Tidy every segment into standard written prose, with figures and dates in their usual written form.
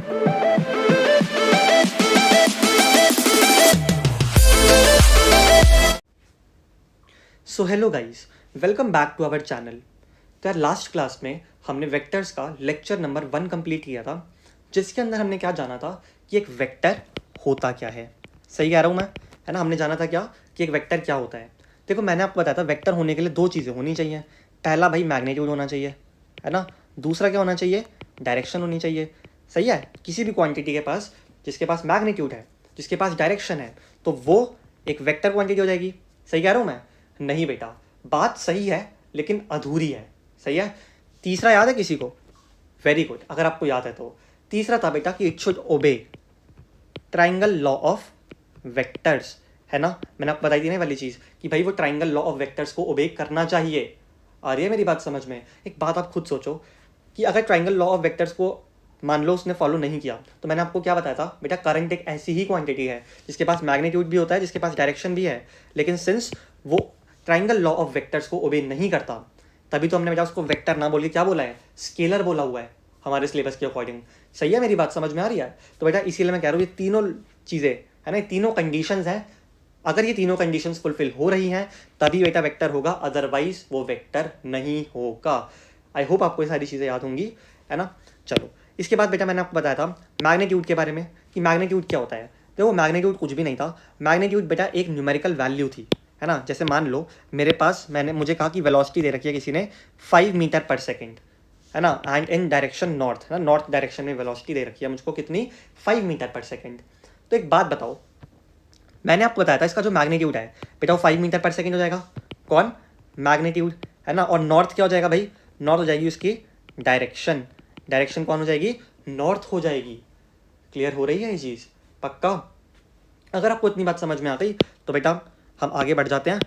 So hello guys, welcome back to our channel. तो यार last class में हमने वेक्टर्स का लेक्चर नंबर 1 कंप्लीट किया था, जिसके अंदर हमने क्या जाना था कि एक वेक्टर होता क्या है। सही कह रहा हूँ मैं, है ना। हमने जाना था क्या कि एक वेक्टर क्या होता है। देखो मैंने आपको बताया था वेक्टर होने के लिए दो चीज़ें होनी चाहिए। पहला भाई मैग्नीट्यूड होना चाहिए, है ना। दूसरा क्या होना चाहिए, डायरेक्शन होनी चाहिए। सही है, किसी भी क्वांटिटी के पास जिसके पास मैग्नीट्यूड है, जिसके पास डायरेक्शन है, तो वो एक वेक्टर क्वांटिटी हो जाएगी। सही कह रहा हूँ मैं? नहीं बेटा, बात सही है लेकिन अधूरी है। सही है। तीसरा याद है किसी को? वेरी गुड, अगर आपको याद है तो तीसरा था बेटा कि इट शुड ओबे ट्राइंगल लॉ ऑफ वेक्टर्स, है ना। मैंने आपको बताई थी ना वाली चीज़ कि भाई वो ट्राइंगल लॉ ऑफ वेक्टर्स को ओबे करना चाहिए। आ रही है मेरी बात समझ में? एक बात आप खुद सोचो कि अगर ट्राइंगल लॉ ऑफ वेक्टर्स को मान लो उसने फॉलो नहीं किया, तो मैंने आपको क्या बताया था बेटा, करंट एक ऐसी ही क्वांटिटी है जिसके पास मैग्नीट्यूड भी होता है, जिसके पास डायरेक्शन भी है, लेकिन सिंस वो ट्राइंगल लॉ ऑफ वेक्टर्स को ओबे नहीं करता, तभी तो हमने बेटा उसको वेक्टर ना बोल के क्या बोला है, स्केलर बोला हुआ है हमारे सिलेबस के अकॉर्डिंग। सही है, मेरी बात समझ में आ रही है? तो बेटा इसीलिए मैं कह रहा हूँ ये तीनों चीज़ें, है ना, तीनों कंडीशंस हैं। अगर ये तीनों कंडीशंस फुलफिल हो रही हैं तभी बेटा वेक्टर होगा, अदरवाइज वो वेक्टर नहीं होगा। आई होप आपको ये सारी चीज़ें याद होंगी, है ना। चलो, इसके बाद बेटा मैंने आपको बताया था मैग्नीट्यूड के बारे में कि मैग्नीट्यूड क्या होता है। देखो मैग्नीट्यूड कुछ भी नहीं था, मैग्नीट्यूड बेटा एक न्यूमेरिकल वैल्यू थी, है ना। जैसे मान लो मेरे पास, मुझे कहा कि वेलोसिटी दे रखी है किसी ने 5 मीटर पर सेकेंड, है ना, एंड इन डायरेक्शन नॉर्थ, है ना, नॉर्थ डायरेक्शन में वेलोसिटी दे रखी है मुझको कितनी, 5 मीटर पर सेकेंड। तो एक बात बताओ, मैंने आपको बताया था इसका जो मैग्नीट्यूड है बेटा वो 5 मीटर पर सेकेंड हो जाएगा। कौन? मैग्नीट्यूड, है ना। और नॉर्थ क्या हो जाएगा भाई? नॉर्थ हो जाएगी उसकी डायरेक्शन। डायरेक्शन कौन हो जाएगी? नॉर्थ हो जाएगी। क्लियर हो रही है ये चीज़? पक्का? अगर आपको इतनी बात समझ में आ गई तो बेटा हम आगे बढ़ जाते हैं।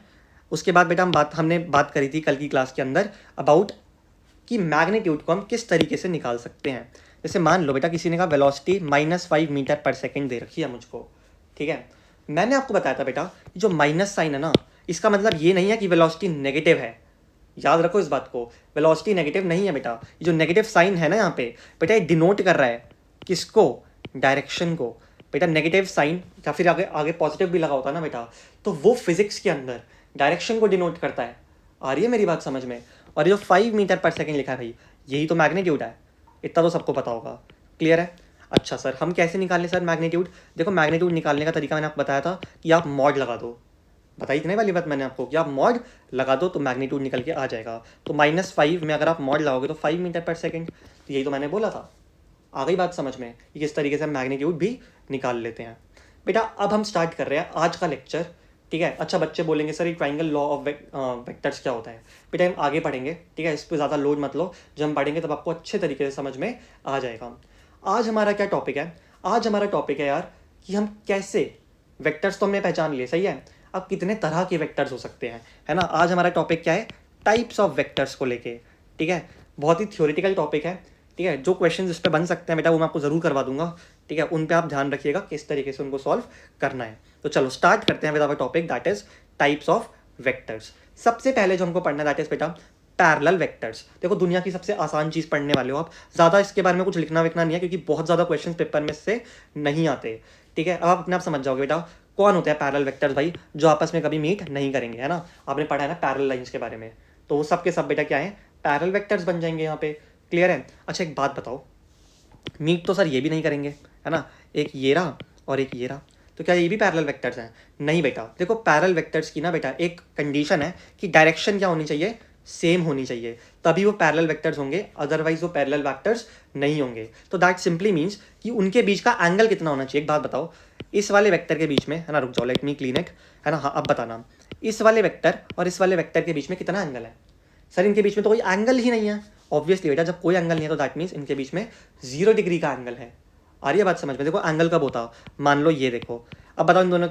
उसके बाद बेटा हमने बात करी थी कल की क्लास के अंदर अबाउट कि मैग्नीट्यूड को हम किस तरीके से निकाल सकते हैं। जैसे मान लो बेटा किसी ने कहा वेलोसिटी -5 मीटर पर सेकेंड दे रखी है मुझको, ठीक है। मैंने आपको बताया था बेटा जो माइनस साइन है ना, इसका मतलब ये नहीं है कि वेलोसिटी नेगेटिव है। याद रखो इस बात को, वेलोसिटी नेगेटिव नहीं है बेटा। ये जो नेगेटिव साइन है ना यहाँ पे बेटा, ये डिनोट कर रहा है किसको? डायरेक्शन को। बेटा नेगेटिव साइन या फिर आगे आगे पॉजिटिव भी लगा होता है ना बेटा, तो वो फिजिक्स के अंदर डायरेक्शन को डिनोट करता है। आ रही है मेरी बात समझ में? और ये जो 5 मीटर पर सेकेंड लिखा है भाई, यही तो मैग्नीट्यूड है। इतना तो सबको पता होगा। क्लियर है? अच्छा सर, हम कैसे निकाल लें सर मैग्नीट्यूड? देखो मैग्नीट्यूड निकालने का तरीका मैंने आपको बताया था कि आप मॉड लगा दो। बताई थी ना वाली बात मैंने आपको कि आप मॉड लगा दो तो मैग्नीट्यूड निकल के आ जाएगा। तो -5 में अगर आप मॉड लगाओगे तो 5 मीटर पर सेकेंड, तो यही तो मैंने बोला था। आ गई बात समझ में कि किस तरीके से हम मैग्नीट्यूड भी निकाल लेते हैं। बेटा अब हम स्टार्ट कर रहे हैं आज का लेक्चर, ठीक है। अच्छा बच्चे बोलेंगे सर ये ट्राइंगल लॉ ऑफ वेक्टर्स क्या होता है? बेटा हम आगे पढ़ेंगे, ठीक है, इस पर ज़्यादा लोड मत लो। जब हम पढ़ेंगे तब आपको अच्छे तरीके से समझ में आ जाएगा। आज हमारा क्या टॉपिक है? आज हमारा टॉपिक है यार कि हम कैसे, वेक्टर्स तो हमने पहचान लिए, सही है। अब कितने तरह के वेक्टर्स हो सकते हैं, है ना। आज हमारा टॉपिक क्या है? टाइप्स ऑफ वेक्टर्स को लेके, ठीक है। बहुत ही थ्योरेटिकल टॉपिक है, ठीक है। जो क्वेश्चन इस पर बन सकते हैं बेटा वो मैं आपको ज़रूर करवा दूंगा, ठीक है। उन पे आप ध्यान रखिएगा किस तरीके से उनको सॉल्व करना है। तो चलो स्टार्ट करते हैं with our topic that is types of vectors. सबसे पहले जो हमको पढ़ना दैट इज बेटा पैरेलल वेक्टर्स। देखो दुनिया की सबसे आसान चीज़ पढ़ने वाले हो आप, ज़्यादा इसके बारे में कुछ लिखना विखना नहीं है क्योंकि बहुत ज़्यादा क्वेश्चन पेपर में से नहीं आते, ठीक है। अब आप अपने आप समझ जाओगे बेटा कौन होते हैं पैरेलल वेक्टर्स भाई, जो आपस में कभी मीट नहीं करेंगे, है ना। आपने पढ़ा है ना पैरेलल लाइंस के बारे में, तो वो सब के सब बेटा क्या है, पैरेलल वेक्टर्स बन जाएंगे यहाँ पे। क्लियर है? अच्छा एक बात बताओ, मीट तो सर ये भी नहीं करेंगे, है ना, एक ये रहा और एक ये रहा, तो क्या ये भी पैरेलल वेक्टर्स हैं? नहीं बेटा, देखो पैरेलल वेक्टर्स की ना बेटा एक कंडीशन है कि डायरेक्शन क्या होनी चाहिए, सेम होनी चाहिए, तभी वो पैरेलल वेक्टर्स होंगे, अदरवाइज वो पैरेलल वेक्टर्स नहीं होंगे। तो दैट सिंपली मीन्स कि उनके बीच का एंगल कितना होना चाहिए। एक बात बताओ, इस वाले वेक्टर के बीच में, है ना, रुक जाओ लेट मी क्लीन इट, है ना। हाँ अब बताना, इस वाले वेक्टर और इस वाले वेक्टर के बीच में कितना एंगल है? सर इनके बीच में तो कोई एंगल ही नहीं है। ऑब्वियसली बेटा जब कोई एंगल नहीं है तो दैट मीन्स इनके बीच में 0 डिग्री का एंगल है। आ रही है बात समझ में? देखो एंगल कब होता, मान लो ये देखो, अब बताओ इन दोनों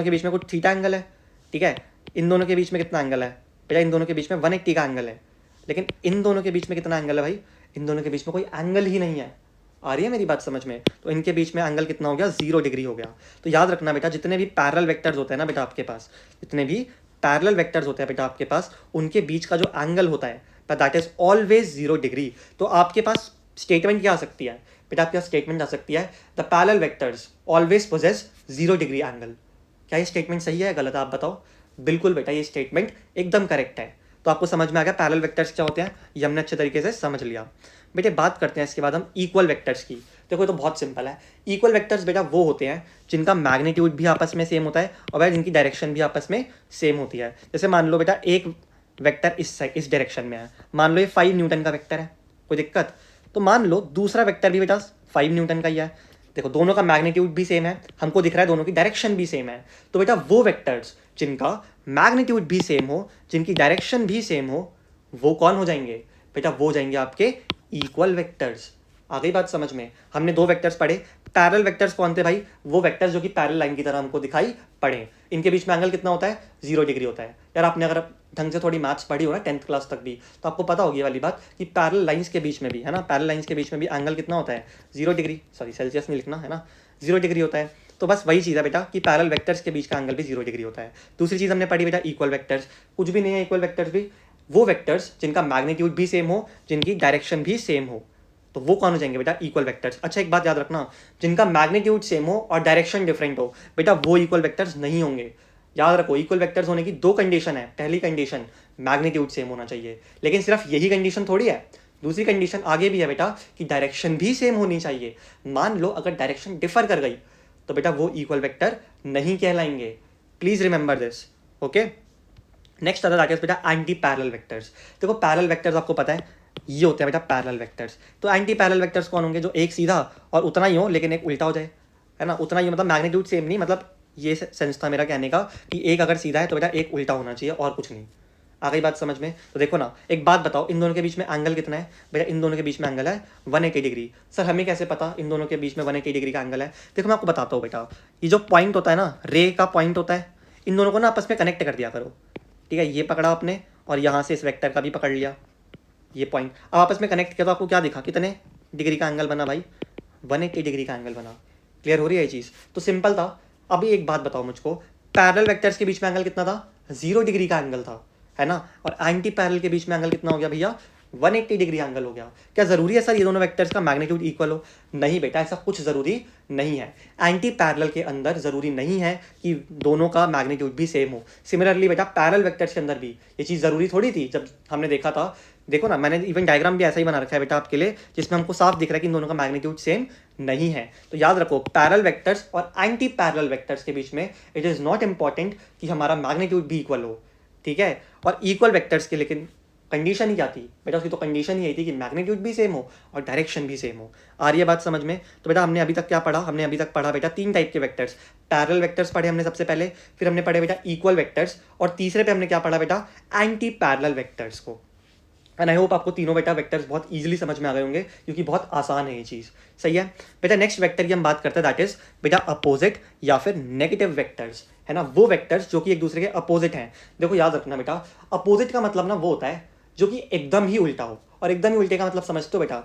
के बीच में कुछ थीटा एंगल है, ठीक है। इन दोनों के बीच में कितना एंगल है बेटा? इन दोनों के बीच में 180 का एंगल है। लेकिन इन दोनों के बीच में कितना एंगल है भाई? इन दोनों के बीच में कोई एंगल ही नहीं है। आ रही है मेरी बात समझ में? तो इनके बीच में एंगल कितना हो गया? 0 डिग्री हो गया। तो याद रखना बेटा जितने भी पैरेलल वेक्टर्स होते हैं ना बेटा आपके पास, जितने भी पैरेलल वेक्टर्स होते हैं बेटा आपके पास, उनके बीच का जो एंगल होता है दैट इज ऑलवेज 0 डिग्री। तो आपके पास स्टेटमेंट क्या आ सकती है बेटा आपके पास स्टेटमेंट आ सकती है the parallel vectors always possess 0 degree angle. क्या ये स्टेटमेंट सही है या गलत है, आप बताओ। बिल्कुल बेटा ये स्टेटमेंट एकदम करेक्ट है। तो आपको समझ में आ गया पैरेलल वेक्टर्स क्या होते हैं, ये हमने अच्छे तरीके से समझ लिया। बेटे बात करते हैं इसके बाद हम इक्वल वेक्टर्स की। देखो ये तो बहुत सिंपल है। इक्वल वेक्टर्स बेटा वो होते हैं जिनका मैग्नीट्यूड भी आपस में सेम होता है और वह जिनकी डायरेक्शन भी आपस में सेम होती है। जैसे मान लो बेटा एक वेक्टर इस डायरेक्शन में है, मान लो ये 5 न्यूटन का वेक्टर है, कोई दिक्कत। तो मान लो दूसरा वेक्टर भी बेटा 5 न्यूटन का ही है। देखो दोनों का मैग्नीट्यूड भी सेम है, हमको दिख रहा है दोनों की डायरेक्शन भी सेम है। तो बेटा वो वेक्टर्स जिनका मैग्नीट्यूड भी सेम हो, जिनकी डायरेक्शन भी सेम हो, वो कौन हो जाएंगे बेटा, वो हो जाएंगे आपके इक्वल वेक्टर्स। आ गई बात समझ में। हमने 2 वेक्टर्स पढ़े। पैरेलल वेक्टर्स कौन थे भाई, वो वेक्टर्स जो कि पैरेलल लाइन की तरह हमको दिखाई पड़े। इनके बीच में एंगल कितना होता है, 0 डिग्री होता है। यार आपने अगर ढंग से थोड़ी मैथ्स पढ़ी हो ना 10th क्लास तक भी, तो आपको पता होगी ये वाली बात कि पैरेलल लाइंस के बीच में भी, है ना, पैरेलल लाइंस के बीच में भी एंगल कितना होता है, 0 डिग्री। सॉरी सेल्सियस नहीं लिखना, है ना, 0 डिग्री होता है। तो बस वही चीज़ है बेटा कि पैरेलल वेक्टर्स के बीच का एंगल भी 0 डिग्री होता है। दूसरी चीज़ हमने पढ़ी बेटा इक्वल वेक्टर्स। कुछ भी नहीं है इक्वल वेक्टर्स भी, वो वेक्टर्स जिनका मैग्नीट्यूड भी सेम हो, जिनकी डायरेक्शन भी सेम हो, तो वो कौन हो जाएंगे बेटा, इक्वल वेक्टर्स। अच्छा एक बात याद रखना, जिनका मैग्नीट्यूड सेम हो और डायरेक्शन डिफरेंट हो बेटा, वो इक्वल वेक्टर्स नहीं होंगे। याद रखो इक्वल वेक्टर्स होने की 2 कंडीशन है। पहली कंडीशन मैग्नीट्यूड सेम होना चाहिए, लेकिन सिर्फ यही कंडीशन थोड़ी है, दूसरी कंडीशन आगे भी है बेटा कि डायरेक्शन भी सेम होनी चाहिए। मान लो अगर डायरेक्शन डिफर कर गई तो बेटा वो इक्वल वेक्टर नहीं कहलाएंगे। Please remember this, okay. Next आता है बेटा एंटी पैरेलल वेक्टर्स। देखो पैरेलल वेक्टर्स आपको पता है ये होते हैं बेटा पैरेलल वेक्टर्स। तो एंटी पैरेलल वेक्टर्स कौन होंगे, जो एक सीधा और उतना ही हो लेकिन एक उल्टा हो जाए, है ना। उतना ही मतलब मैग्नीट्यूड सेम नहीं, मतलब ये सेंस था मेरा कहने का कि एक अगर सीधा है तो बेटा एक उल्टा होना चाहिए और कुछ नहीं। आ गई बात समझ में। तो देखो ना एक बात बताओ, इन दोनों के बीच में एंगल कितना है बेटा, इन दोनों के बीच में एंगल है 180 डिग्री। सर हमें कैसे पता इन दोनों के बीच में 180 डिग्री का एंगल है। देखो मैं आपको बताता हूँ बेटा, ये जो पॉइंट होता है ना, रे का पॉइंट होता है, इन दोनों को ना आपस में कनेक्ट कर दिया करो, ठीक है। ये पकड़ा आपने और यहाँ से इस वेक्टर का भी पकड़ लिया, ये पॉइंट अब आपस में कनेक्ट किया तो आपको क्या दिखा, कितने डिग्री का एंगल बना भाई, 180 डिग्री का एंगल बना। क्लियर हो रही है ये चीज़। तो सिंपल था। अभी एक बात बताओ मुझको, पैरेलल वेक्टर्स के बीच में एंगल कितना था, 0 डिग्री का एंगल था, है ना। और एंटी पैरेलल के बीच में एंगल कितना हो गया भैया, 180 डिग्री एंगल हो गया। क्या जरूरी है सर ये दोनों वेक्टर्स का मैग्नीट्यूड इक्वल हो, नहीं बेटा ऐसा कुछ जरूरी नहीं है। एंटी पैरेलल के अंदर जरूरी नहीं है कि दोनों का मैग्नीट्यूड भी सेम हो। सिमिलरली बेटा पैरेलल वेक्टर्स के अंदर भी ये चीज़ जरूरी थोड़ी थी। जब हमने देखा था, देखो ना मैंने इवन डायग्राम भी ऐसा ही बना रखा है बेटा आपके लिए, जिसमें हमको साफ दिख रहा है कि इन दोनों का मैग्नीट्यूड सेम नहीं है। तो याद रखो पैरेलल वेक्टर्स और एंटी पैरेलल वेक्टर्स के बीच में इट इज़ नॉट इंपॉर्टेंट कि हमारा मैग्नीट्यूड भी इक्वल हो, ठीक है। और इक्वल वेक्टर्स के लेकिन कंडीशन ही क्या थी बेटा, उसकी तो कंडीशन ही यही थी कि मैग्नीट्यूड भी सेम हो और डायरेक्शन भी सेम हो। आ रही है बात समझ में। तो बेटा हमने अभी तक क्या पढ़ा, हमने अभी तक पढ़ा बेटा 3 टाइप के वेक्टर्स। पैरेलल वेक्टर्स पढ़े हमने सबसे पहले, फिर हमने पढ़े बेटा इक्वल वेक्टर्स, और तीसरे पे हमने क्या पढ़ा बेटा, एंटी पैरेलल वेक्टर्स को। एंड आई होप आपको तीनों बेटा वेक्टर्स बहुत इजीली समझ में आ गए होंगे, क्योंकि बहुत आसान है ये चीज़, सही है बेटा। नेक्स्ट वेक्टर की हम बात करते हैं, दैट इज बेटा अपोजिट या फिर नेगेटिव वेक्टर्स, है ना। वो वेक्टर्स जो कि एक दूसरे के अपोजिट हैं। देखो याद रखना बेटा, अपोजिट का मतलब ना वो होता है जो कि एकदम ही उल्टा हो। और एकदम ही उल्टे का मतलब समझते हो बेटा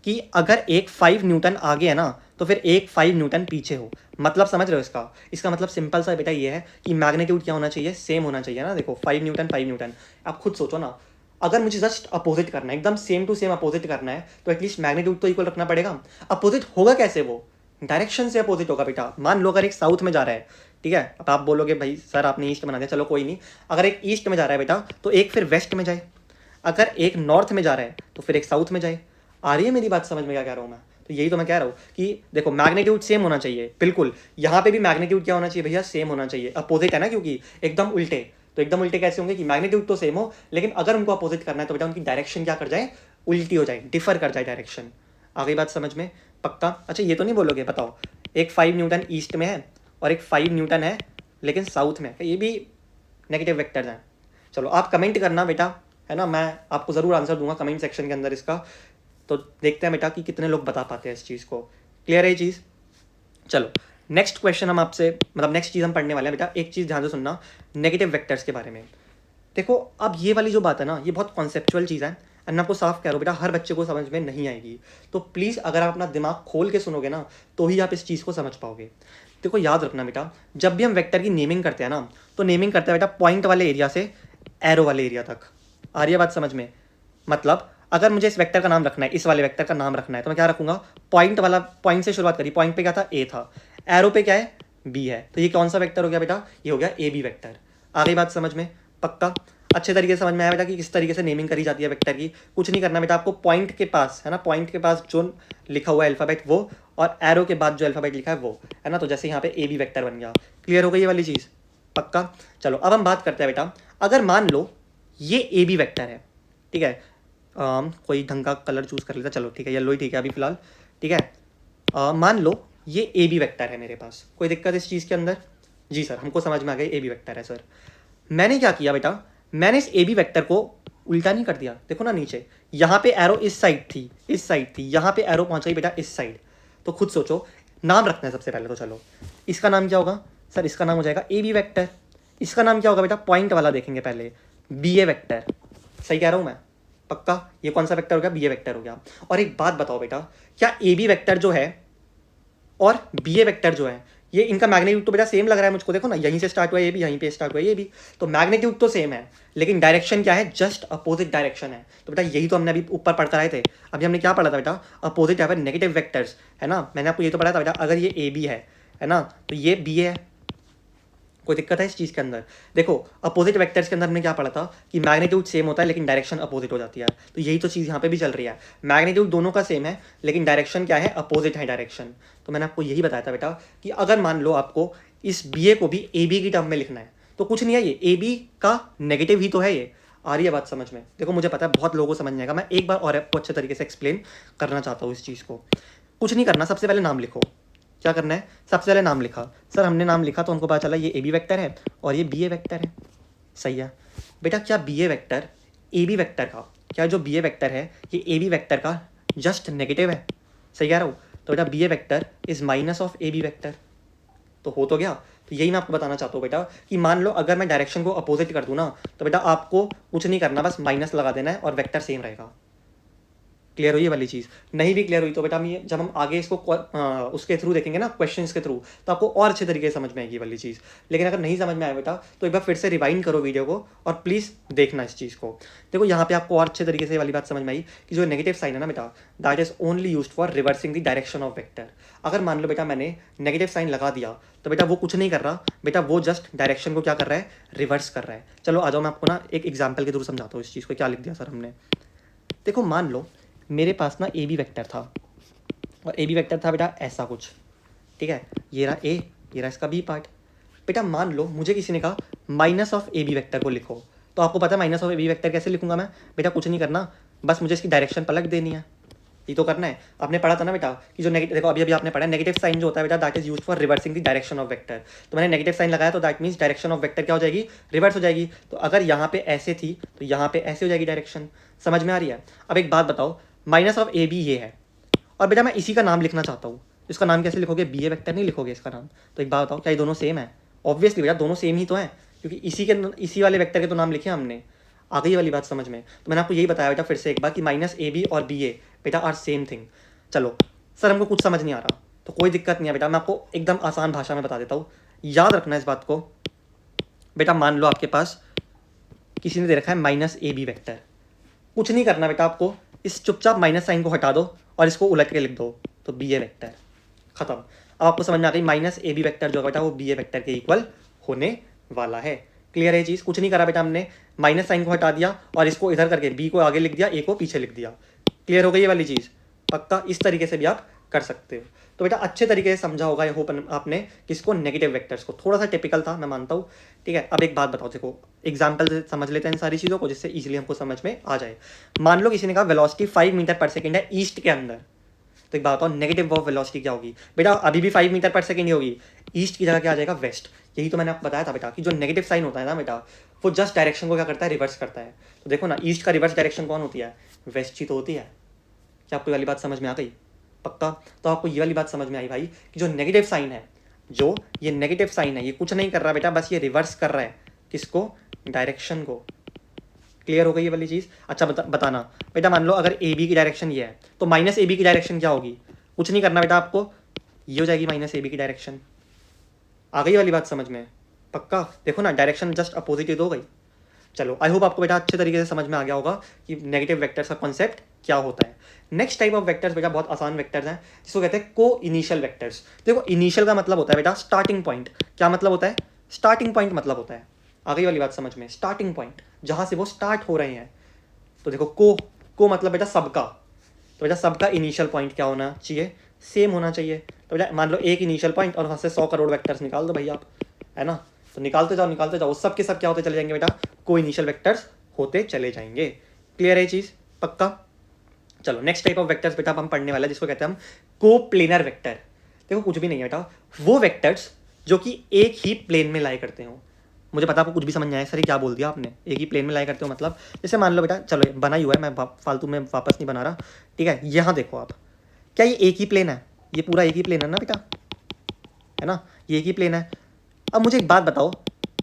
कि अगर एक 5 न्यूटन आगे है ना तो फिर एक 5 न्यूटन पीछे हो। मतलब समझ रहे हो इसका मतलब सिंपल सा बेटा ये है कि मैग्नीट्यूड क्या होना चाहिए, सेम होना चाहिए ना। देखो 5 न्यूटन 5 न्यूटन, आप खुद सोचो ना, अगर मुझे जस्ट अपोजिट करना है, एकदम सेम टू सेम अपोजिट करना है, तो एटलीस्ट मैग्नीट्यूड तो इक्वल रखना पड़ेगा। अपोजिट होगा कैसे, वो डायरेक्शन से अपोजिट होगा बेटा। मान लो अगर एक साउथ में जा रहा है, ठीक है, अब आप बोलोगे भाई सर आपने ईस्ट बना दिया, चलो कोई नहीं। अगर एक ईस्ट में जा रहा है बेटा तो एक फिर वेस्ट में जाए, अगर एक नॉर्थ में जा रहा है तो फिर एक साउथ में जाए। आ रही है मेरी बात समझ में, क्या कह रहा हूँ मैं। तो यही तो मैं कह रहा हूँ कि देखो मैग्नीट्यूड सेम होना चाहिए, बिल्कुल। यहाँ पे भी मैग्नीट्यूड क्या होना चाहिए भैया, सेम होना चाहिए। अपोजिट है ना, क्योंकि एकदम उल्टे, तो एकदम उल्टे कैसे होंगे कि मैग्नीट्यूड तो सेम हो, लेकिन अगर उनको अपोजिट करना है तो बेटा उनकी डायरेक्शन क्या कर जाए, उल्टी हो जाए, डिफर कर जाए डायरेक्शन। आ गई बात समझ में, पक्का। अच्छा ये तो नहीं बोलोगे, बताओ एक 5 न्यूटन ईस्ट में है और एक 5 न्यूटन है लेकिन साउथ में, ये भी नेगेटिव वेक्टर्स हैं। चलो आप कमेंट करना बेटा, है ना, मैं आपको ज़रूर आंसर दूंगा कमेंट सेक्शन के अंदर इसका। तो देखते हैं बेटा कि कितने लोग बता पाते हैं इस चीज़ को। क्लियर है ये चीज़। चलो नेक्स्ट क्वेश्चन हम आपसे, मतलब नेक्स्ट चीज़ हम पढ़ने वाले हैं बेटा। एक चीज़ ध्यान से सुनना, नेगेटिव वेक्टर्स के बारे में। देखो अब ये वाली जो बात है ना, ये बहुत कॉन्सेप्चुअल चीज़ है, एंड मैं आपको साफ कह रहा हूँ बेटा, हर बच्चे को समझ में नहीं आएगी। तो प्लीज़ अगर आप अपना दिमाग खोल के सुनोगे ना, तो ही आप इस चीज़ को समझ पाओगे। देखो याद रखना बेटा, जब भी हम वेक्टर की नेमिंग करते हैं ना, तो नेमिंग करते हैं बेटा पॉइंट वाले एरिया से एरो वाले एरिया तक। आ रही है बात समझ में। मतलब अगर मुझे इस वेक्टर का नाम रखना है, इस वाले वेक्टर का नाम रखना है, तो मैं क्या रखूंगा, पॉइंट वाला, पॉइंट से शुरुआत करी, पॉइंट पे क्या था, ए था, एरो पे क्या है, बी है, तो ये कौन सा वेक्टर हो गया बेटा, ये हो गया ए बी वेक्टर। आ गई बात समझ में, पक्का अच्छे तरीके से समझ में आया बेटा कि किस तरीके से नेमिंग करी जाती है वेक्टर की। कुछ नहीं करना बेटा, आपको पॉइंट के पास है ना, पॉइंट के पास जो लिखा हुआ है अल्फाबेट वो, और एरो के बाद जो अल्फाबेट लिखा है वो, है ना, तो जैसे यहाँ पे ए बी वेक्टर बन गया। क्लियर हो गई ये वाली चीज़, पक्का। चलो अब हम बात करते हैं बेटा, अगर मान लो ये ए बी वेक्टर है, ठीक है, कोई ढंग का कलर चूज कर लेता, चलो ठीक है, येलो ही ठीक है अभी फिलहाल, ठीक है। मान लो ये ए बी वेक्टर है मेरे पास, कोई दिक्कत इस चीज़ के अंदर? जी सर, हमको समझ में आ गई ए बी वेक्टर है सर। मैंने क्या किया बेटा, मैंने इस ए बी वेक्टर को उल्टा नहीं कर दिया, देखो ना नीचे, यहाँ पे एरो इस साइड थी, इस साइड थी, यहाँ पे एरो पहुँच गई बेटा इस साइड, तो खुद सोचो नाम रखना है सबसे पहले। तो चलो इसका नाम क्या होगा सर, इसका नाम हो जाएगा ए बी वेक्टर। इसका नाम क्या होगा बेटा, पॉइंट वाला देखेंगे पहले, बी ए वेक्टर। सही कह रहा हूँ मैं, पक्का? ये कौन सा वेक्टर हो गया, बी ए वेक्टर हो गया। और एक बात बताओ बेटा, क्या ए बी वेक्टर जो है और बी ए वेक्टर जो है, ये इनका मैग्नीट्यूड तो बेटा सेम लग रहा है मुझको, देखो ना, यहीं से स्टार्ट हुआ ये भी, यहीं पे स्टार्ट हुआ ये भी, तो मैग्नीट्यूड तो सेम है, लेकिन डायरेक्शन क्या है, जस्ट अपोजिट डायरेक्शन है। तो बेटा यही तो हमने अभी ऊपर पढ़ कर आए थे। अभी हमने क्या पढ़ा था बेटा, अपोजिट है नेगेटिव वेक्टर्स, है ना, मैंने आपको ये तो पढ़ा था बेटा, अगर ये ए बी है ना, तो ये बी ए है। कोई दिक्कत है इस चीज़ के अंदर? देखो अपोजिट वेक्टर्स के अंदर हमने क्या पढ़ा था कि मैग्नीट्यूड सेम होता है लेकिन डायरेक्शन अपोजिट हो जाती है, तो यही तो चीज़ यहाँ पे भी चल रही है, मैग्नीट्यूड दोनों का सेम है लेकिन डायरेक्शन क्या है, अपोजिट है डायरेक्शन। तो मैंने आपको यही बताया था बेटा कि अगर मान लो आपको इस बी ए को भी ए बी की टर्म में लिखना है, तो कुछ नहीं है, ये ए बी का नेगेटिव ही तो है ये। आ रही है बात समझ में? देखो मुझे पता है बहुत लोगों को समझ नहीं आएगा, मैं एक बार और आपको अच्छे तरीके से एक्सप्लेन करना चाहता हूँ इस चीज़ को। कुछ नहीं करना, सबसे पहले नाम लिखो। क्या करना है, सबसे पहले नाम लिखा। सर हमने नाम लिखा तो हमको पता चला ये ए बी वेक्टर है और ये बी ए वेक्टर है। सही है बेटा, क्या B A vector A B vector का, क्या जो बी ए वेक्टर है ये ए बी वेक्टर का जस्ट नेगेटिव है? सही कह रहा हूँ? तो बेटा B A vector is minus of A B vector, तो हो तो गया। तो यही मैं आपको बताना चाहता हूँ बेटा कि मान लो अगर मैं डायरेक्शन को अपोजिट कर दूँ ना, तो बेटा आपको कुछ नहीं करना, बस माइनस लगा देना है और वेक्टर सेम रहेगा। क्लियर हुई ये वाली चीज़? नहीं भी क्लियर हुई तो बेटा हम ये जब हम आगे इसको उसके थ्रू देखेंगे ना, क्वेश्चंस के थ्रू, तो आपको और अच्छे तरीके से समझ में आएगी ये वाली चीज़। लेकिन अगर नहीं समझ में आया बेटा तो एक बार फिर से रिवाइंड करो वीडियो को और प्लीज़ देखना इस चीज़ को। देखो यहाँ पे आपको और अच्छे तरीके से ये वाली बात समझ में आई कि जो नेगेटिव साइन है ना बेटा, that is only used for reversing the direction of vector. अगर मान लो बेटा मैंने नेगेटिव साइन लगा दिया तो बेटा वो कुछ नहीं कर रहा बेटा, वो जस्ट डायरेक्शन को क्या कर रहा है, रिवर्स कर रहा है। चलो आ जाओ, मैं आपको ना एक एग्जाम्पल के थ्रू समझाता हूँ इस चीज़ को। क्या लिख दिया सर हमने, देखो मान लो मेरे पास ना ए बी वेक्टर था और ए बी वेक्टर था बेटा ऐसा कुछ, ठीक है, ये रहा ए, ये रहा इसका बी पार्ट। बेटा मान लो मुझे किसी ने कहा minus of A B vector को लिखो, तो आपको पता है minus of A B vector कैसे लिखूंगा मैं? बेटा कुछ नहीं करना, बस मुझे इसकी डायरेक्शन पलट देनी है, ये तो करना है। आपने पढ़ा था ना बेटा कि जो नेगेटिव, देखो अभी अभी आपने पढ़ा नेगेटिव साइन जो होता है बेटा that is used for reversing the direction of vector. तो मैंने नेगेटिव साइन लगाया तो that means direction of vector क्या हो जाएगी, रिवर्स हो जाएगी। तो अगर यहाँ पे ऐसे थी तो यहाँ पे ऐसे हो जाएगी डायरेक्शन। समझ में आ रही है? अब एक बात बताओ, माइनस ऑफ ए बी ये है और बेटा मैं इसी का नाम लिखना चाहता हूँ, इसका नाम कैसे लिखोगे, बी ए वेक्टर नहीं लिखोगे इसका नाम। तो एक बात बताओ, क्या ये दोनों सेम है? ऑब्वियसली बेटा दोनों सेम ही तो हैं, क्योंकि इसी वाले वेक्टर के तो नाम लिखे हमने। आ गई वाली बात समझ में? तो मैंने आपको यही बताया बेटा फिर से एक बार कि माइनस ए बी और बी ए बेटा आर सेम थिंग। चलो सर हमको कुछ समझ नहीं आ रहा, तो कोई दिक्कत नहीं है बेटा, मैं आपको एकदम आसान भाषा में बता देता हूँ। याद रखना इस बात को बेटा, मान लो आपके पास किसी ने दे रखा है माइनस ए बी वेक्टर, कुछ नहीं करना बेटा, आपको इस चुपचाप माइनस साइन को हटा दो और इसको उलट के लिख दो, तो बी ए वेक्टर खत्म। अब आपको समझ में आ गई माइनस ए बी वेक्टर जो बेटा वो बी ए वेक्टर के इक्वल होने वाला है। क्लियर है चीज़? कुछ नहीं करा बेटा, हमने माइनस साइन को हटा दिया और इसको इधर करके बी को आगे लिख दिया, ए को पीछे लिख दिया। क्लियर हो गई ये वाली चीज़? पक्का इस तरीके से भी आप कर सकते हो। तो बेटा अच्छे तरीके से समझा होगा, आई होप आपने किसको, नेगेटिव वेक्टर्स को। थोड़ा सा टिपिकल था मैं मानता हूँ, ठीक है। अब एक बात बताओ, देखो एग्जाम्पल से समझ लेते हैं इन सारी चीज़ों को जिससे इजीली हमको समझ में आ जाए। मान लो किसी ने कहा वेलोसिटी 5 मीटर पर सेकेंड है ईस्ट के अंदर, तो एक बात बताओ नेगेटिव ऑफ वेलोसिटी क्या होगी? बेटा अभी भी 5 मीटर पर सेकेंड ही होगी, ईस्ट की जगह क्या आ जाएगा, वेस्ट। यही तो मैंने आपको बताया था बेटा कि जो नेगेटिव साइन होता है ना बेटा, वो जस्ट डायरेक्शन को क्या करता है, रिवर्स करता है। तो देखो ना, ईस्ट का रिवर्स डायरेक्शन कौन होती है, वेस्ट ही तो होती है। क्या आपको ये वाली बात समझ में आ गई? पक्का। तो आपको ये वाली बात समझ में आई भाई कि जो नेगेटिव साइन है, जो ये नेगेटिव साइन है, ये कुछ नहीं कर रहा बेटा, बस ये रिवर्स कर रहा है किसको, डायरेक्शन को। क्लियर हो गई ये वाली चीज़? अच्छा बताना बेटा, मान लो अगर ए बी की डायरेक्शन ये है तो माइनस ए बी की डायरेक्शन क्या होगी? कुछ नहीं करना बेटा, आपको ये हो जाएगी माइनस ए बी की डायरेक्शन। आ गई वाली बात समझ में? पक्का। देखो ना डायरेक्शन जस्ट अपोजिट हो गई। चलो आई होप आपको बेटा अच्छे तरीके से समझ में आ गया होगा कि नेगेटिव वेक्टर्स का कॉन्सेप्ट क्या होता है। नेक्स्ट टाइप ऑफ वेक्टर्स बेटा बहुत आसान वेक्टर्स हैं जिसको कहते हैं को इनिशियल वेक्टर्स। देखो इनिशियल का मतलब होता है बेटा स्टार्टिंग पॉइंट। क्या मतलब होता है? स्टार्टिंग पॉइंट मतलब होता है, आगे वाली बात समझ में, स्टार्टिंग पॉइंट जहाँ से वो स्टार्ट हो रहे हैं। तो देखो को मतलब बेटा सबका, तो बेटा सबका इनिशियल पॉइंट क्या होना चाहिए? सेम होना चाहिए। तो बेटा मान लो एक इनिशियल पॉइंट और वहाँ से 100 करोड़ वेक्टर्स निकाल दो भाई आप, है ना। तो निकालते जाओ, सब के सब क्या होते चले जाएंगे बेटा? को इनिशियल वेक्टर्स होते चले जाएंगे। क्लियर है चीज़? पक्का। चलो नेक्स्ट टाइप ऑफ वेक्टर्स बेटा हम पढ़ने वाला है जिसको कहते हैं हम को प्लेनर वेक्टर। देखो कुछ भी नहीं है बेटा, वो वेक्टर्स जो कि एक ही प्लेन में लाई करते हो। मुझे पता आपको कुछ भी समझ नहीं आया सर ये क्या बोल दिया आपने, एक ही प्लेन में लाई करते हो मतलब जैसे मान लो बेटा, चलो बना ही हुआ है, मैं फालतू में वापस नहीं बना रहा, ठीक है। यहाँ देखो आप, क्या ये एक ही प्लेन है? ये पूरा एक ही प्लेन है ना बेटा, है ना, ये एक ही प्लेन है। अब मुझे एक बात बताओ,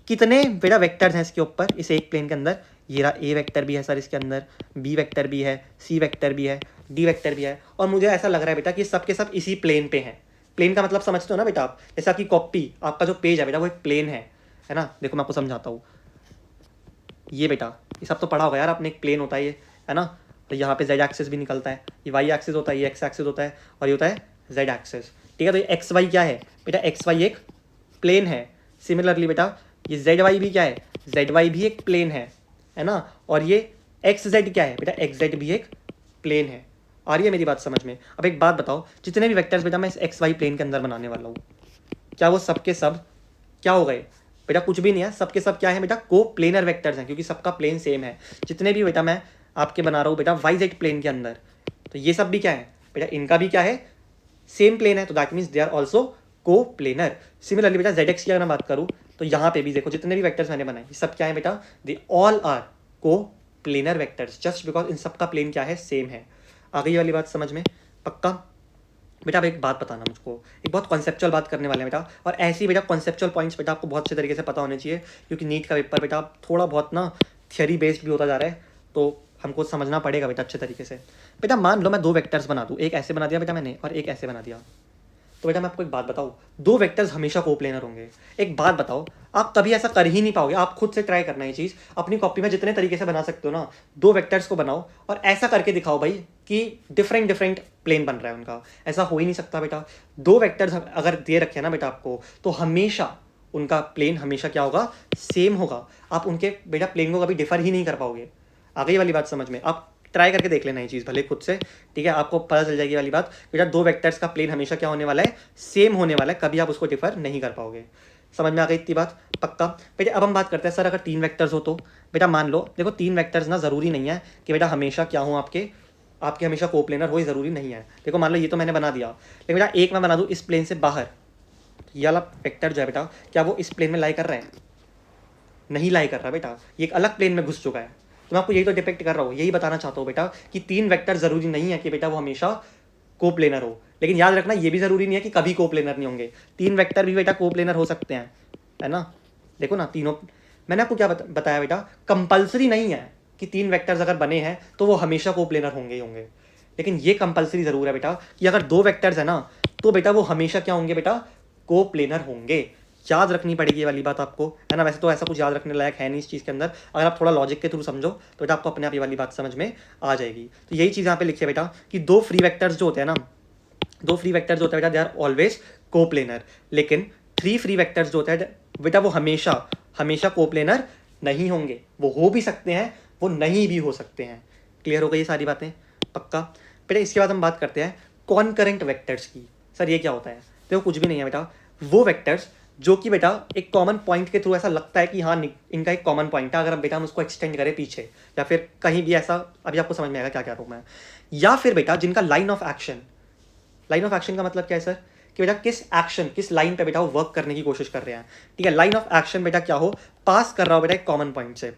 कितने बेटा वेक्टर्स हैं इसके ऊपर, इस एक प्लेन के अंदर? ये रहा ए वेक्टर भी है सर इसके अंदर, बी वेक्टर भी है, सी वेक्टर भी है, डी वेक्टर भी है, और मुझे ऐसा लग रहा है बेटा कि सब के सब इसी प्लेन पे हैं। प्लेन का मतलब समझते हो ना बेटा आप? जैसे आपकी कॉपी, आपका जो पेज है बेटा वो एक प्लेन है ना। देखो मैं आपको समझाता हूँ, ये बेटा ये सब तो पढ़ा होगा यार आपने, एक प्लेन होता है ये, है ना। तो यहाँ पे जेड एक्सिस भी निकलता है, ये वाई एक्सिस होता है, ये एक्स एक्सिस होता है, और ये होता है जेड एक्सिस, ठीक है। तो ये एक्स वाई क्या है बेटा? एक्स वाई एक प्लेन है। सिमिलरली बेटा ये जेड वाई भी क्या है? जेड वाई भी एक प्लेन है ना। और ये एक्स जेड क्या है बेटा? एक्स जेड भी एक प्लेन है। आ रही है मेरी बात समझ में? अब एक बात बताओ, जितने भी वेक्टर्स बेटा मैं इस एक्स वाई प्लेन के अंदर बनाने वाला हूँ, क्या वो सब के सब क्या हो गए बेटा? कुछ भी नहीं है, सबके सब क्या है बेटा? को प्लेनर वेक्टर्स हैं, क्योंकि सबका प्लेन सेम है। जितने भी बेटा मैं आपके बना रहा हूँ बेटा वाई जेड प्लेन के अंदर, तो ये सब भी क्या है बेटा? इनका भी क्या है? सेम प्लेन है, तो that means they are also coplanar. Similarly बेटा जेड एक्स की अगर मैं बात करूँ तो यहाँ पे भी देखो जितने भी वेक्टर्स मैंने बनाए, ये सब क्या है बेटा? दे ऑल आर को planar vectors, just because in सबका प्लेन क्या है? सेम है। आ गई वाली बात समझ में? पक्का। बेटा अब एक बात बताना मुझको, एक बहुत कॉन्सेप्चुअल बात करने वाले हैं बेटा, और ऐसी बेटा कॉन्सेप्चुअल पॉइंट्स बेटा आपको बहुत अच्छे तरीके से पता होने चाहिए, क्योंकि नीट का पेपर बेटा थोड़ा बहुत ना थियरी बेस्ड भी होता जा रहा है, तो हमको समझना पड़ेगा बेटा अच्छे तरीके से। बेटा मान लो मैं दो वेक्टर्स बना दूँ, एक ऐसे बना दिया बेटा मैंने और एक ऐसे बना दिया, तो बेटा मैं आपको एक बात बताऊँ, दो वेक्टर्स हमेशा कोप्लेनर होंगे। एक बात बताओ, आप कभी ऐसा कर ही नहीं पाओगे। आप खुद से ट्राई करना ये चीज़, अपनी कॉपी में जितने तरीके से बना सकते हो ना, दो वेक्टर्स को बनाओ और ऐसा करके दिखाओ भाई कि डिफरेंट डिफरेंट प्लेन बन रहा है उनका। ऐसा हो ही नहीं सकता बेटा। दो वेक्टर्स अगर दे रखे ना बेटा आपको, तो हमेशा उनका प्लेन हमेशा क्या होगा? सेम होगा। आप उनके बेटा प्लेन को कभी डिफर ही नहीं कर पाओगे। आ गई वाली बात समझ में? आप ट्राई करके देख लेना ये चीज़ भले खुद से, ठीक है। आपको पता चल जाएगी वाली बात, बेटा दो वेक्टर्स का प्लेन हमेशा क्या होने वाला है? सेम होने वाला है, कभी आप उसको डिफर नहीं कर पाओगे। समझ में आ गई इतनी बात? पक्का। बेटा अब हम बात करते हैं सर अगर तीन वेक्टर्स हो तो। बेटा मान लो देखो तीन वेक्टर्स ना ज़रूरी नहीं है कि बेटा हमेशा क्या हो आपके हमेशा कोप्लेनर हो, ज़रूरी नहीं है। देखो मान लो ये तो मैंने बना दिया, लेकिन बेटा एक मैं बना दूँ इस प्लेन से बाहर, ये वाला वेक्टर जो है बेटा क्या वो इस प्लेन में लाई कर रहा है? नहीं लाई कर रहा बेटा, ये एक अलग प्लेन में घुस चुका है। तो मैं आपको यही तो डिपेक्ट कर रहा हूँ, यही बताना चाहता हूँ बेटा कि तीन वेक्टर जरूरी नहीं है कि बेटा वो हमेशा कोप्लेनर हो, लेकिन याद रखना ये भी जरूरी नहीं है कि कभी कोप्लेनर नहीं होंगे। तीन वेक्टर भी बेटा कोप्लेनर हो सकते हैं, है ना। देखो ना तीनों, मैंने आपको क्या बताया बेटा, कंपल्सरी नहीं है कि तीन वेक्टर्स अगर बने हैं तो वो हमेशा कोप्लेनर होंगे ही होंगे, लेकिन ये कंपल्सरी जरूर है बेटा कि अगर दो वेक्टर्स है ना तो बेटा वो हमेशा क्या होंगे बेटा? कोप्लेनर होंगे। याद रखनी पड़ेगी ये वाली बात आपको, है ना। वैसे तो ऐसा कुछ याद रखने लायक है नहीं इस चीज़ के अंदर, अगर आप थोड़ा लॉजिक के थ्रू समझो तो बेटा आपको अपने आप ये वाली बात समझ में आ जाएगी। तो यही चीज़ यहाँ पे लिखी है बेटा कि दो फ्री वेक्टर्स जो होते हैं ना, दो फ्री वेक्टर्स जो होते हैं बेटा दे आर ऑलवेज कोप्लेनर, लेकिन थ्री फ्री वेक्टर्स जो होते हैं बेटा वो हमेशा कोप्लेनर नहीं होंगे। वो हो भी सकते हैं, वो नहीं भी हो सकते हैं। क्लियर हो गई ये सारी बातें? पक्का। बेटा इसके बाद हम बात करते हैं कॉनकरेंट वेक्टर्स की। सर ये क्या होता है? देखो कुछ भी नहीं है बेटा, वो वेक्टर्स जो कि बेटा एक कॉमन पॉइंट के थ्रू ऐसा लगता है कि हाँ इनका एक कॉमन पॉइंट है, अगर बेटा हम उसको एक्सटेंड करें पीछे या फिर कहीं भी ऐसा, अभी आपको समझ में आएगा क्या क्या रूम है। या फिर बेटा जिनका लाइन ऑफ एक्शन का मतलब क्या है सर? कि बेटा किस लाइन पे बेटा वो वर्क करने की कोशिश कर रहे हैं, ठीक है। लाइन ऑफ एक्शन बेटा क्या हो? पास कर रहा हो बेटा एक कॉमन पॉइंट से।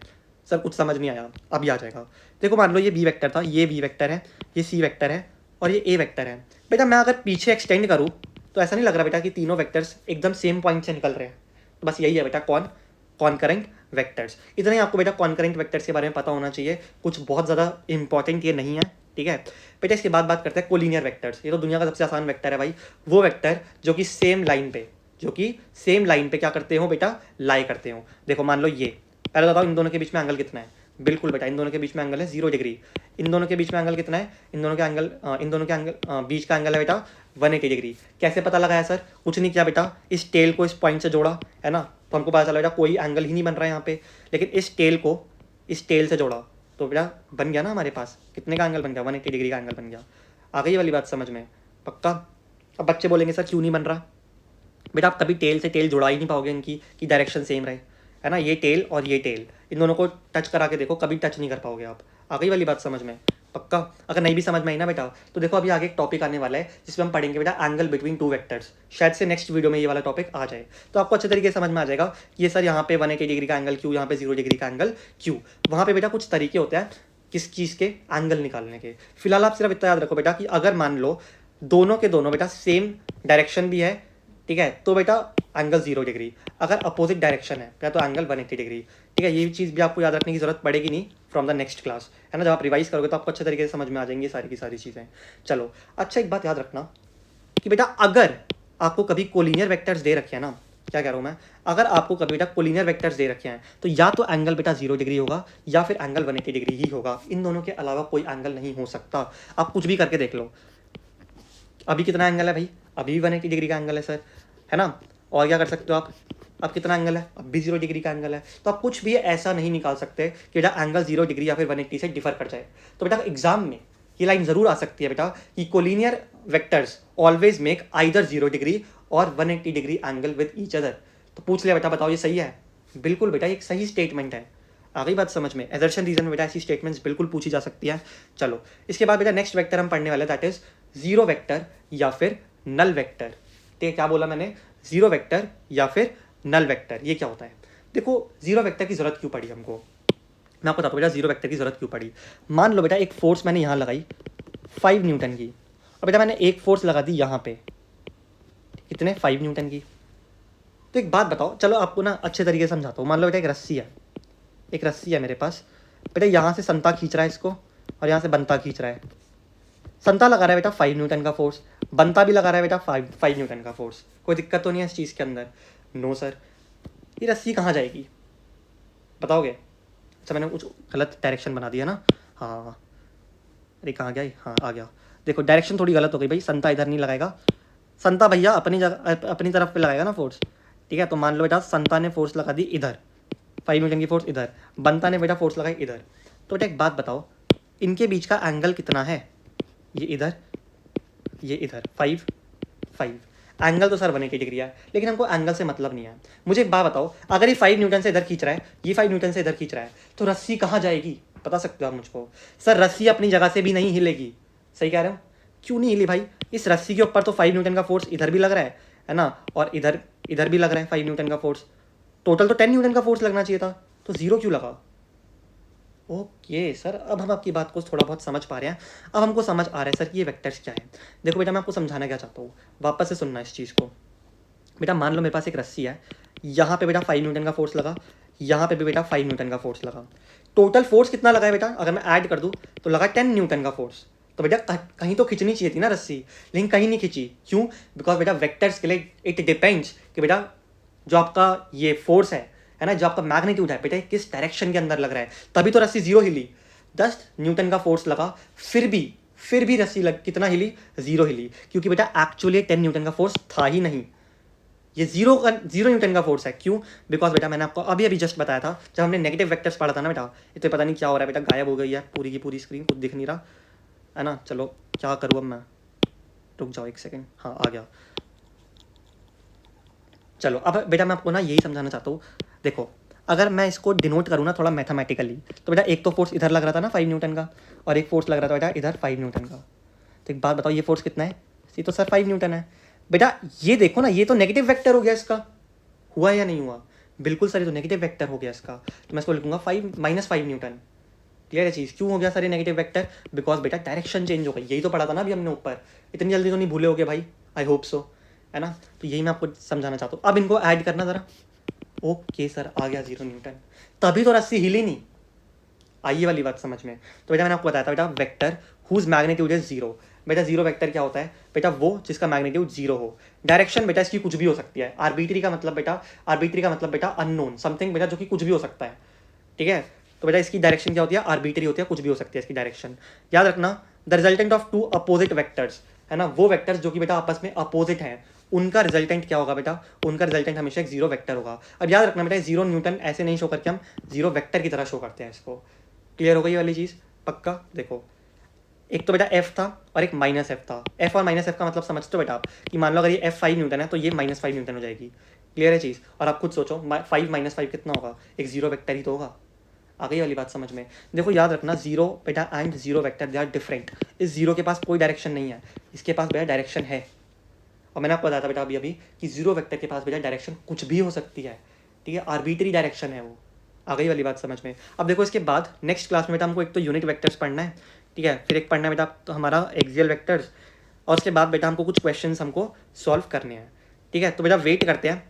सर कुछ समझ नहीं आया, अभी आ जाएगा। देखो मान लो ये बी वेक्टर था, ये बी वेक्टर है, ये सी वेक्टर है और ये ए वेक्टर है। बेटा मैं अगर पीछे एक्सटेंड करूँ तो ऐसा नहीं लग रहा बेटा कि तीनों वेक्टर्स एकदम सेम पॉइंट से निकल रहे हैं। तो बस यही है बेटा कॉनकरेंट वेक्टर्स। इतना ही आपको बेटा कॉनकरेंट वेक्टर्स के बारे में पता होना चाहिए, कुछ बहुत ज़्यादा इंपॉर्टेंट ये नहीं है, ठीक है। बेटा इसके बाद बात करते हैं कोलिनियर वेक्टर्स। ये तो दुनिया का सबसे आसान वेक्टर है भाई, वो वेक्टर जो कि सेम लाइन पे क्या करते हो बेटा? लाई करते हो। देखो मान लो ये पहले बताओ इन दोनों के बीच में एंगल कितना है। बिल्कुल बेटा, इन दोनों के बीच में एंगल है 0 डिग्री। इन दोनों के बीच में एंगल कितना है, इन दोनों के एंगल बीच का एंगल है बेटा 180 डिग्री। कैसे पता लगाया सर, कुछ नहीं किया बेटा, इस टेल को इस पॉइंट से जोड़ा है ना, तो हमको पता चला बेटा कोई एंगल ही नहीं बन रहा है यहाँ पे, लेकिन इस टेल को इस टेल से जोड़ा तो बेटा बन गया ना हमारे पास, कितने का एंगल बन गया, 180 डिग्री का एंगल बन गया। आ गई वाली बात समझ में, पक्का। अब बच्चे बोलेंगे सर क्यों नहीं बन रहा, बेटा आप कभी टेल से टेल जुड़ा ही नहीं पाओगे इनकी कि डायरेक्शन सेम रहे, है ना, ये टेल और ये टेल, इन दोनों को टच करा के देखो, कभी टच नहीं कर पाओगे आप। आ गई वाली बात समझ में, पक्का। अगर नहीं भी समझ में आई ना बेटा, तो देखो अभी आगे एक टॉपिक आने वाला है जिसमें हम पढ़ेंगे बेटा एंगल बिटवीन टू वेक्टर्स, शायद से नेक्स्ट वीडियो में ये वाला टॉपिक आ जाए, तो आपको अच्छे तरीके से समझ में आ जाएगा कि ये सर यहाँ पे 180 डिग्री का एंगल क्यों, यहाँ पे 0 डिग्री का एंगल क्यों। वहाँ पे बेटा कुछ तरीके होते हैं किस चीज़ के एंगल निकालने के। फिलहाल आप सिर्फ इतना याद रखो बेटा कि अगर मान लो दोनों के दोनों बेटा सेम डायरेक्शन भी है, ठीक है, तो बेटा एंगल 0 डिग्री, अगर अपोजिट डायरेक्शन है तो एंगल 180 डिग्री, ठीक है। ये चीज़ भी आपको याद रखने की जरूरत पड़ेगी नहीं फ्रॉम द नेक्स्ट क्लास, है ना, जब आप रिवाइज करोगे तो आपको अच्छे तरीके से समझ में आ जाएंगी सारी की सारी चीज़ें। चलो अच्छा, एक बात याद रखना कि बेटा अगर आपको कभी कोलिनियर वेक्टर्स दे रखे हैं ना, क्या कह रहा हूँ मैं, अगर आपको कभी बेटा कोलिनियर वेक्टर्स दे रखे हैं तो या तो एंगल बेटा 0 डिग्री होगा या फिर एंगल 180 डिग्री ही होगा, इन दोनों के अलावा कोई एंगल नहीं हो सकता। आप कुछ भी करके देख लो, अभी कितना एंगल है भाई, अभी भी 180 डिग्री का एंगल है सर, है ना, और क्या कर सकते हो आप, अब कितना एंगल है, अब भी 0 डिग्री का एंगल है, तो आप कुछ भी ऐसा नहीं निकाल सकते कि बेटा एंगल 0 डिग्री या फिर 180 से डिफर कर जाए। तो बेटा एग्जाम में ये लाइन जरूर आ सकती है बेटा कि collinear vectors always make either 0 degree और 180 degree angle with each other. तो पूछ लिया बेटा, बताओ ये सही है, बिल्कुल बेटा एक सही स्टेटमेंट है। आ गई बात समझ में, एजर्शन रीजन में बेटा ऐसी स्टेटमेंट्स बिल्कुल पूछी जा सकती है। चलो इसके बाद बेटा नेक्स्ट वेक्टर हम पढ़ने वाले दैट इज जीरो वेक्टर या फिर नल वेक्टर। ठीक है, क्या बोला मैंने, जीरो वेक्टर या फिर नल वेक्टर, ये क्या होता है। देखो जीरो वेक्टर की जरूरत क्यों पड़ी हमको, मैं आपको बताता हूँ बेटा जीरो वेक्टर की जरूरत क्यों पड़ी। मान लो बेटा एक फोर्स मैंने यहाँ लगाई 5 न्यूटन की, और बेटा मैंने एक फोर्स लगा दी यहाँ पे, कितने, 5 न्यूटन की। तो एक बात बताओ, चलो आपको ना अच्छे तरीके से समझाता हूँ। मान लो बेटा एक रस्सी है मेरे पास, बेटा यहाँ से संता खींच रहा है इसको और यहाँ से बनता खींच रहा है। संता लगा रहा है बेटा 5 न्यूटन का फोर्स, बनता भी लगा रहा है बेटा 5 न्यूटन का फोर्स, कोई दिक्कत तो नहीं है इस चीज़ के अंदर। नो सर, ये रस्सी कहाँ जाएगी बताओगे। अच्छा मैंने कुछ गलत डायरेक्शन बना दिया ना, हाँ अरे कहाँ गया, हाँ आ गया। देखो डायरेक्शन थोड़ी गलत हो गई भाई, संता इधर नहीं लगाएगा, संता भैया अपनी जगह अपनी तरफ पे लगाएगा ना फोर्स, ठीक है। तो मान लो बेटा संता ने फोर्स लगा दी इधर, 5 न्यूटन की फोर्स इधर, बनता ने बेटा फोर्स लगाई इधर। तो बेटा एक बात बताओ, इनके बीच का एंगल कितना है, ये इधर ये इधर, 5 एंगल तो सर 180 डिग्री है, लेकिन हमको एंगल से मतलब नहीं है। मुझे एक बात बताओ, अगर ये 5 न्यूटन से इधर खींच रहा है, ये 5 न्यूटन से इधर खींच रहा है, तो रस्सी कहाँ जाएगी बता सकते हो आप मुझको। सर रस्सी अपनी जगह से भी नहीं हिलेगी, सही कह रहे हो, क्यों नहीं हिली भाई, इस रस्सी के ऊपर तो 5 न्यूटन का फोर्स इधर भी लग रहा है ना, और इधर इधर भी लग रहा है 5 न्यूटन का फोर्स, टोटल तो 10 न्यूटन का फोर्स लगना चाहिए था, तो 0 क्यों लगा। ओके सर, अब हम आपकी बात को थोड़ा बहुत समझ पा रहे हैं, अब हमको समझ आ रहा है सर कि ये वेक्टर्स क्या है। देखो बेटा मैं आपको समझाना क्या चाहता हूँ, वापस से सुनना इस चीज़ को। बेटा मान लो मेरे पास एक रस्सी है, यहाँ पे बेटा 5 न्यूटन का फोर्स लगा, यहाँ पे भी बेटा 5 न्यूटन का फोर्स लगा, टोटल फोर्स कितना लगा है बेटा, अगर मैं ऐड कर दूँ तो लगा 10 न्यूटन का फोर्स। तो बेटा कहीं तो खींचनी चाहिए थी ना रस्सी, लेकिन कहीं नहीं खींची, क्यों, बिकॉज बेटा वेक्टर्स के लिए इट डिपेंड्स कि बेटा जो आपका ये फोर्स है ना, जो आपका मैग्नीट्यूड है बेटा किस डायरेक्शन के अंदर लग रहा है, तभी तो रस्सी 0 हिली। 10 न्यूटन का फोर्स लगा, फिर भी रस्सी कितना हिली, 0 हिली, क्योंकि बेटा एक्चुअली 10 न्यूटन का फोर्स था ही नहीं, ये 0 न्यूटन का फोर्स है। क्यों, बिकॉज बेटा मैंने आपको अभी जस्ट बताया था, जब हमने नेगेटिव वेक्टर्स पढ़ा था ना बेटा, ये तो पता नहीं क्या हो रहा है बेटा, गायब हो गई है पूरी की पूरी स्क्रीन, कुछ दिख नहीं रहा है ना। चलो क्या करूँ अब मैं, रुक जाओ एक सेकेंड, हाँ आ गया। चलो अब बेटा मैं आपको ना यही समझाना चाहता हूँ। देखो अगर मैं इसको डिनोट करूँ ना थोड़ा मैथमेटिकली, तो बेटा एक तो फोर्स इधर लग रहा था ना 5 न्यूटन का, और एक फोर्स लग रहा था बेटा इधर 5 न्यूटन का। तो एक बात बताओ, ये फोर्स कितना है, ये तो सर 5 न्यूटन है। बेटा ये देखो ना, ये तो नेगेटिव वेक्टर हो गया इसका, हुआ या नहीं हुआ, बिल्कुल सर ये तो नेगेटिव वेक्टर हो गया इसका, तो मैं इसको लिखूंगा 5 न्यूटन। क्लियर है चीज़, क्यों हो गया सर ये नेगेटिव वेक्टर, बिकॉज बेटा डायरेक्शन चेंज हो गई, यही तो पढ़ा था ना अभी हमने ऊपर, इतनी जल्दी तो नहीं भूले होगे भाई, आई होप सो, है ना। तो यही मैं आपको समझाना चाहता हूँ। अब इनको ऐड करना ज़रा, ओके सर आ गया 0 न्यूटन, तभी तो रस्सी हिली नहीं, आइए वाली बात समझ में। तो बेटा मैंने आपको बताया था बेटा वेक्टर हुज मैग्नीट्यूड इज 0, बेटा 0 वेक्टर क्या होता है बेटा, वो जिसका मैग्नीट्यूड 0 हो। डायरेक्शन बेटा इसकी कुछ भी हो सकती है, आर्बिट्री का मतलब बेटा अननोन समथिंग बेटा, जो कि कुछ भी हो सकता है ठीक है। तो बेटा इसकी डायरेक्शन क्या होती है, आर्बिट्री होती है, कुछ भी हो सकती है इसकी डायरेक्शन। याद रखना the resultant of two opposite vectors, है ना, वो वेक्टर्स जो कि बेटा आपस में अपोजिट हैं, उनका रिजल्टेंट क्या होगा बेटा, उनका रिजल्टेंट हमेशा एक जीरो वेक्टर होगा। अब याद रखना बेटा जीरो न्यूटन ऐसे नहीं शो करके हम जीरो वेक्टर की तरह शो करते हैं इसको। क्लियर हो गई ये वाली चीज़, पक्का। देखो एक तो बेटा एफ था और एक माइनस एफ था। एफ और माइनस एफ का मतलब समझते हो बेटा आप, कि मान लो अगर ये एफ 5 न्यूटन है तो ये माइनस 5 न्यूटन हो जाएगी। क्लियर है चीज़। और आप खुद सोचो 5 माइनस 5 कितना होगा, एक जीरो वेक्टर ही तो होगा। आ गई वाली बात समझ में। देखो याद रखना जीरो बेटा and zero vector they are different. इस जीरो के पास कोई डायरेक्शन नहीं है, इसके पास बेटा डायरेक्शन है। और मैंने आपको बताया था बेटा अभी अभी कि जीरो वेक्टर के पास बेटा डायरेक्शन कुछ भी हो सकती है, ठीक है, आर्बिट्री डायरेक्शन है वो। आ गई वाली बात समझ में। अब देखो इसके बाद नेक्स्ट क्लास में बेटा हमको एक तो यूनिट वेक्टर्स पढ़ना है, ठीक है, फिर एक पढ़ना है बेटा तो हमारा एक्सियल वेक्टर्स, और उसके बाद बेटा हमको कुछ क्वेश्चंस हमको सॉल्व करने हैं, ठीक है। तो बेटा वेट करते हैं,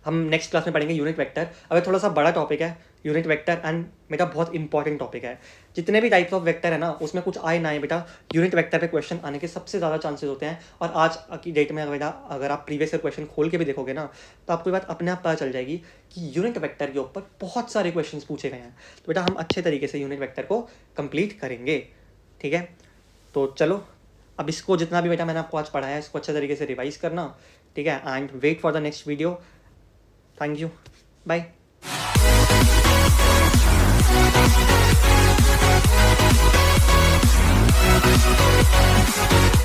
हम नेक्स्ट क्लास में पढ़ेंगे यूनिट वेक्टर। अब थोड़ा सा बड़ा टॉपिक है यूनिट वेक्टर एंड बेटा बहुत इंपॉर्टेंट टॉपिक है। जितने भी टाइप्स ऑफ वेक्टर है ना उसमें कुछ आए ना आए बेटा, यूनिट वेक्टर पे क्वेश्चन आने के सबसे ज़्यादा चांसेस होते हैं। और आज की डेट में बेटा अगर आप प्रीवियस ईयर क्वेश्चन खोल के भी देखोगे ना तो आपको ये बात अपने आप पता चल जाएगी कि यूनिट वेक्टर के ऊपर बहुत सारे क्वेश्चन पूछे गए हैं। तो बेटा हम अच्छे तरीके से यूनिट वेक्टर को कंप्लीट करेंगे, ठीक है। तो चलो अब इसको जितना भी बेटा मैंने आपको आज पढ़ाया है इसको अच्छे तरीके से रिवाइज करना, ठीक है, and wait for the next video. Thank you, bye.